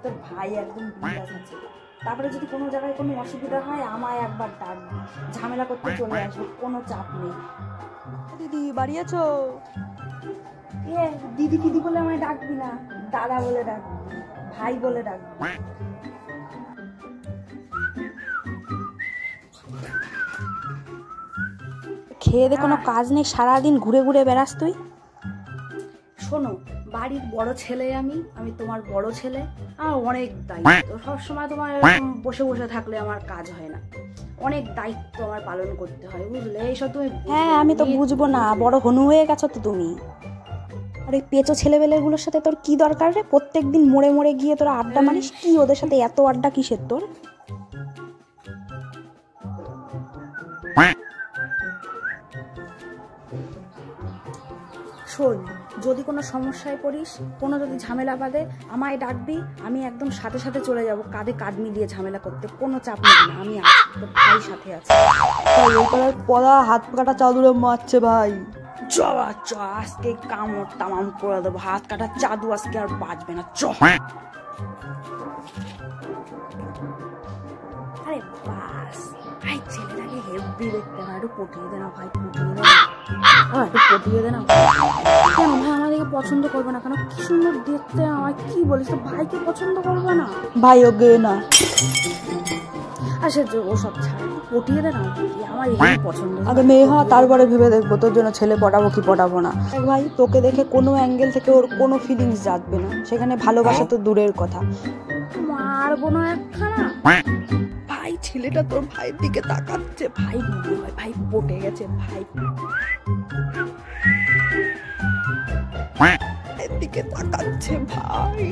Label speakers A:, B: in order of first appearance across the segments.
A: তোর ভাই একদম বিন্দাস আছে। তারপরে যদি কোনো জায়গায় কোনো অসুবিধা হয় আমায় একবার ডাকবি, ঝামেলা করতে চলে আসবো, কোনো চাপ নেই।
B: দিদি বাড়ি আছো?
A: দিদি দিদি বলে আমায় ডাকবি না, দাদা বলে ডাকবি, ভাই বলে ডাকবি।
B: খেয়ে দে কোনো কাজ নেই, সারাদিন ঘুরে ঘুরে বেড়াস তুই।
A: শোনো, বাড়ির বড় ছেলে আমি তোমার বড় ছেলে, আমার অনেক দায়িত্ব। সবসময় তোমার বসে বসে থাকলে আমার কাজ হয় না, অনেক দায়িত্ব আমার পালন করতে হয়, বুঝলে? এইসব তুমি
B: হ্যাঁ আমি তো বুঝবো না, বড় হনু হয়ে গেছো তো তুমি। আর ওই পেঁচো ছেলেবেলেগুলোর সাথে তোর কি দরকার রে? প্রত্যেকদিন মোড়ে মোড়ে গিয়ে তোরা আড্ডা মারিস, কি ওদের সাথে এত আড্ডা কিসের তোর?
A: শোন, যদি কোনো সমস্যায় পড়িস, কোনো যদি ঝামেলা বাঁধে, আমায় ডাকবি, আমি একদম সাথে সাথে চলে যাব কাঁধে কাঁধ মিলিয়ে ঝামেলা করতে, কোনো চাপ নেই না, আমি আছি, তোর ভাই সাথে আছি।
B: পড়া হাত কাটা চাদুরে মারছে ভাই।
A: চ চ, আজকে কামড় তামাম করে দেবো, হাত কাটা জাদু আজকে আর বাঁচবে না, চ। আরে বাস ভাই, ছেলেটাকে হেভি দেখতে না, একটু পটিয়ে দে না ভাই, পটিয়ে দে না, একটু পটিয়ে দে না। কেন ভাই আমাদেরকে পছন্দ করবে না কেন? কি সুন্দর দেখতে, আমায় কি বলিস, তো ভাইকে পছন্দ করবে না?
B: ভাই ওকে না,
A: আসে ওসব ছাড়, পটিয়ে দে না, আমার এই পছন্দ।
B: আগে মেয়ে হওয়া তারপরে ভেবে দেখবো তোর জন্য ছেলে পটাবো কি পটাবো না। ভাই তোকে দেখে কোনো অ্যাঙ্গেল থেকে ওর কোনো ফিলিংস জাগবে না, সেখানে ভালোবাসা তো দূরের কথা।
A: মারবো না একখানা।
B: ভাই ছেলেটা তোর ভাইয়ের দিকে তাকাচ্ছে,
A: ভাই ভাই পটে গেছে ভাই,
B: দিকে তাকাচ্ছে ভাই।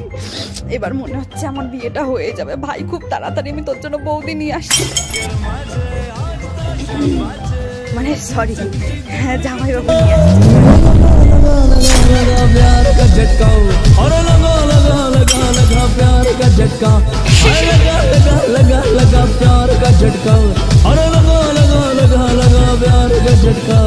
B: এবার মনে হচ্ছে আমার বিয়েটা হয়ে যাবে ভাই, খুব তাড়াতাড়ি আমি তোর জন্য বৌদি নিয়ে আসছি।
A: মানে সরি, জামাই বাবু নিয়ে আসছি।
C: प्यार का झटका और लगा लगा लगा लगा प्यार का झटका, लगा लगा लगा लगा प्यार का झटका और लगा लगा लगा लगा प्यार का झटका।